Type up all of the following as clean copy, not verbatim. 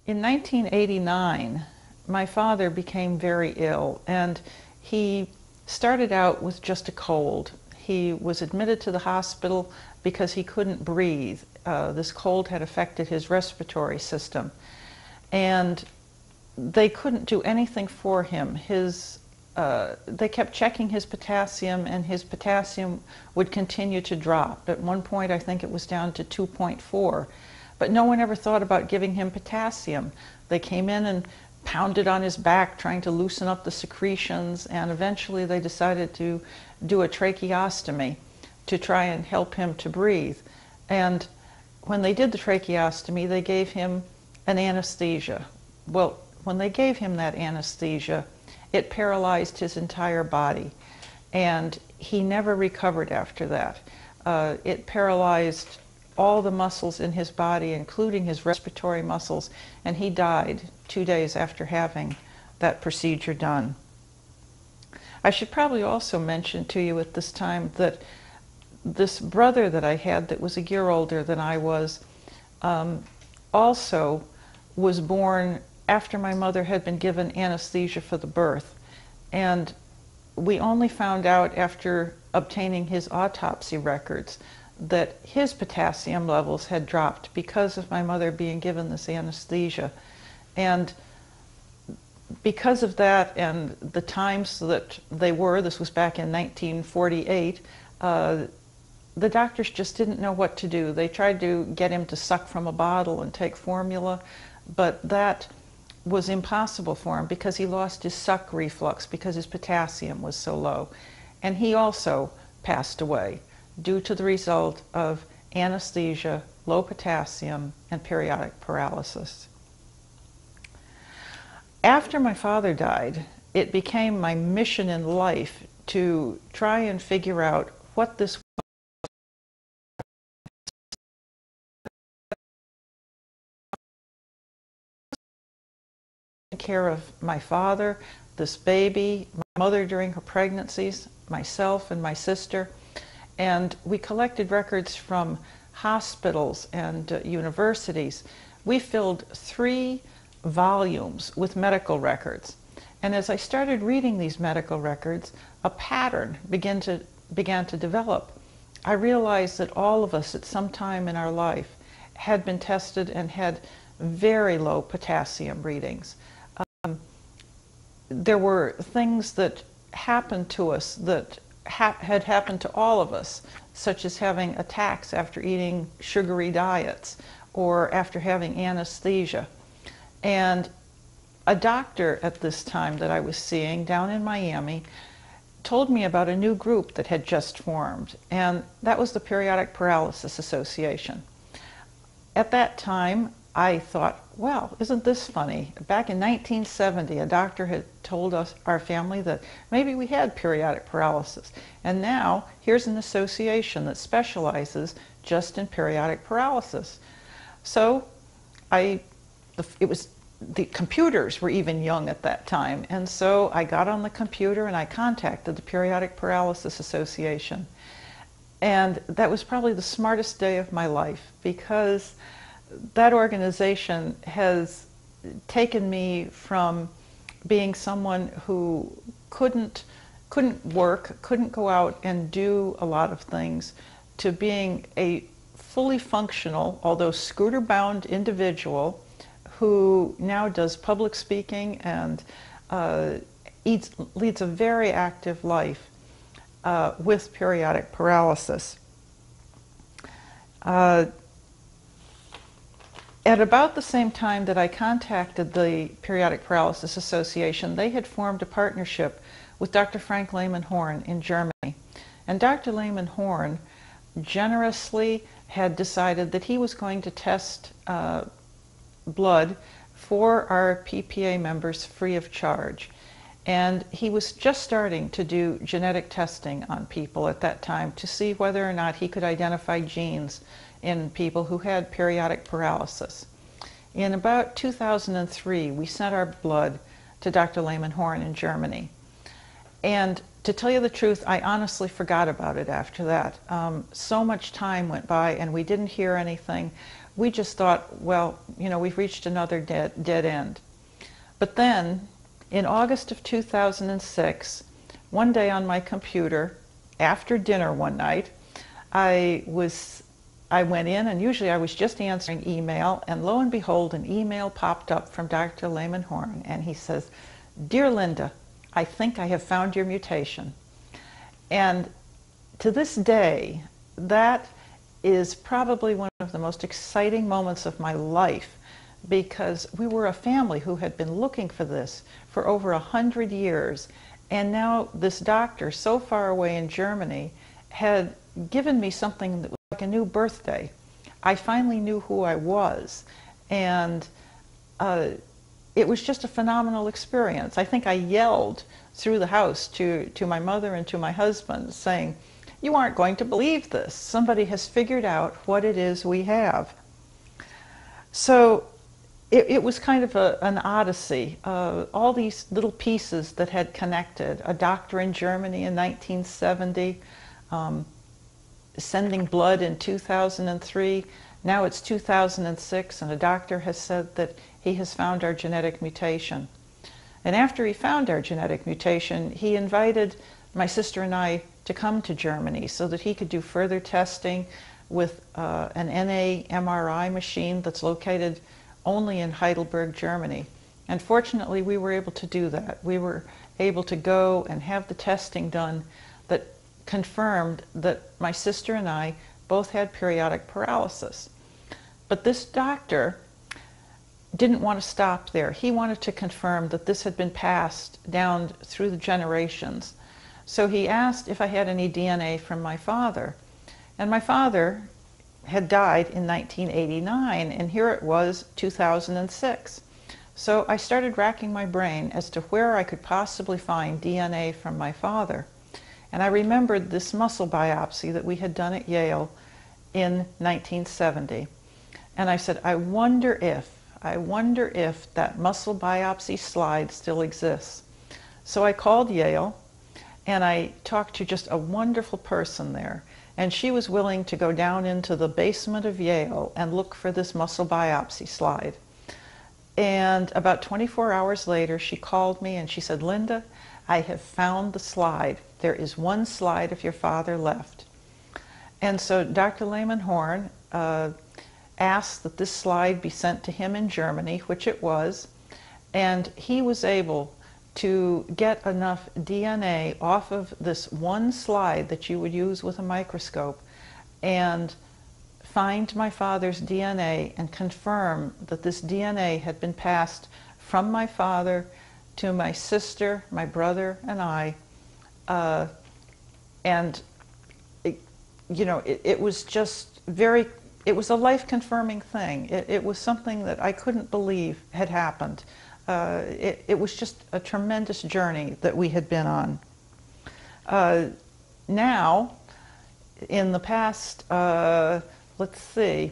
In 1989, my father became very ill, and he started out with just a cold. He was admitted to the hospital because he couldn't breathe. This cold had affected his respiratory system, and they couldn't do anything for him. They kept checking his potassium, and his potassium would continue to drop. At one point, I think it was down to 2.4. But no one ever thought about giving him potassium. They came in and pounded on his back, trying to loosen up the secretions, and eventually they decided to do a tracheostomy to try and help him to breathe. And when they did the tracheostomy, they gave him an anesthesia. Well, when they gave him that anesthesia, it paralyzed his entire body, and he never recovered after that. It paralyzed all the muscles in his body, including his respiratory muscles, and he died 2 days after having that procedure done. I should probably also mention to you at this time that this brother that I had that was a year older than I was also was born after my mother had been given anesthesia for the birth. And we only found out after obtaining his autopsy records that his potassium levels had dropped because of my mother being given this anesthesia. And because of that and the times that they were, this was back in 1948, the doctors just didn't know what to do. They tried to get him to suck from a bottle and take formula, but that was impossible for him because he lost his suck reflux because his potassium was so low. And he also passed away due to the result of anesthesia, low potassium, and periodic paralysis. After my father died, it became my mission in life to try and figure out what this was. Care of my father, this baby, my mother during her pregnancies, myself and my sister. And we collected records from hospitals and universities. We filled 3 volumes with medical records. And as I started reading these medical records, a pattern began to develop. I realized that all of us at some time in our life had been tested and had very low potassium readings. There were things that happened to us that had happened to all of us, such as having attacks after eating sugary diets or after having anesthesia. And a doctor at this time that I was seeing down in Miami told me about a new group that had just formed, and that was the Periodic Paralysis Association. At that time, I thought, well, isn't this funny? Back in 1970, a doctor had told us, our family, that maybe we had periodic paralysis. And now, here's an association that specializes just in periodic paralysis. So, the computers were even young at that time. And so I got on the computer and I contacted the Periodic Paralysis Association. And that was probably the smartest day of my life, because that organization has taken me from being someone who couldn't work, couldn't go out and do a lot of things, to being a fully functional, although scooter-bound individual who now does public speaking and leads a very active life with periodic paralysis. At about the same time that I contacted the Periodic Paralysis Association, they had formed a partnership with Dr. Frank Lehmann-Horn in Germany. And Dr. Lehmann-Horn generously had decided that he was going to test blood for our PPA members free of charge. And he was just starting to do genetic testing on people at that time to see whether or not he could identify genes in people who had periodic paralysis. In about 2003, we sent our blood to Dr. Lehmann-Horn in Germany. And to tell you the truth, I honestly forgot about it after that. So much time went by and we didn't hear anything. We just thought, well, you know, we've reached another dead end. But then, in August of 2006, one day on my computer, after dinner one night, I went in, and usually I was just answering email, and lo and behold, an email popped up from Dr. Lehman Horn, and he says, "Dear Linda, I think I have found your mutation." And to this day, that is probably one of the most exciting moments of my life, because we were a family who had been looking for this for over 100 years, and now this doctor so far away in Germany had given me something that was like a new birthday. I finally knew who I was, and it was just a phenomenal experience. I think I yelled through the house to my mother and to my husband saying, "You aren't going to believe this. Somebody has figured out what it is we have." So it was kind of an odyssey. All these little pieces that had connected. A doctor in Germany in 1970, sending blood in 2003. Now it's 2006, and a doctor has said that he has found our genetic mutation. And after he found our genetic mutation, he invited my sister and I to come to Germany so that he could do further testing with an NA MRI machine that's located only in Heidelberg, Germany. And fortunately, we were able to do that. We were able to go and have the testing done that confirmed that my sister and I both had periodic paralysis. But this doctor didn't want to stop there. He wanted to confirm that this had been passed down through the generations. So he asked if I had any DNA from my father. And my father had died in 1989, and here it was 2006. So I started racking my brain as to where I could possibly find DNA from my father. And I remembered this muscle biopsy that we had done at Yale in 1970. And I said, I wonder if that muscle biopsy slide still exists. So I called Yale, and I talked to just a wonderful person there. And she was willing to go down into the basement of Yale and look for this muscle biopsy slide. And about 24 hours later, she called me and she said, "Linda, I have found the slide. There is one slide of your father left." And so Dr. Lehman Horn asked that this slide be sent to him in Germany, which it was, and he was able to get enough DNA off of this one slide that you would use with a microscope and find my father's DNA and confirm that this DNA had been passed from my father to my sister, my brother, and I. It was just it was a life-confirming thing. It was something that I couldn't believe had happened. It was just a tremendous journey that we had been on. Now, in the past, let's see,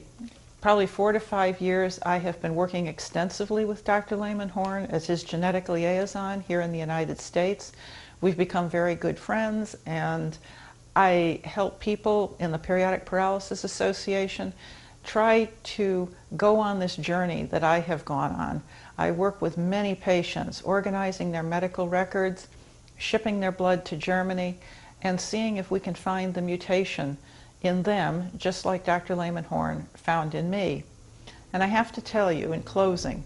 probably 4 to 5 years, I have been working extensively with Dr. Lehman Horn as his genetic liaison here in the United States. We've become very good friends, and I help people in the Periodic Paralysis Association try to go on this journey that I have gone on. I work with many patients, organizing their medical records, shipping their blood to Germany, and seeing if we can find the mutation in them, just like Dr. Lehman Horn found in me. And I have to tell you in closing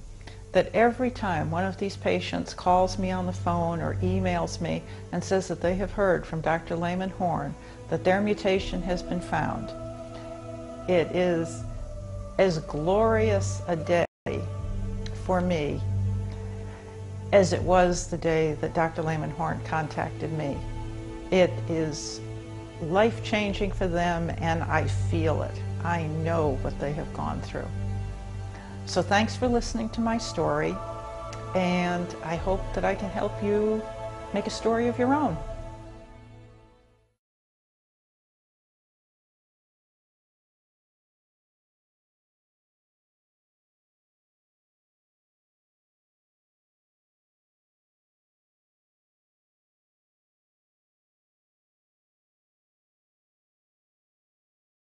that every time one of these patients calls me on the phone or emails me and says that they have heard from Dr. Lehman Horn that their mutation has been found, it is as glorious a day for me as it was the day that Dr. Lehman Horn contacted me. It is life-changing for them, and I feel it. I know what they have gone through. So thanks for listening to my story, and I hope that I can help you make a story of your own.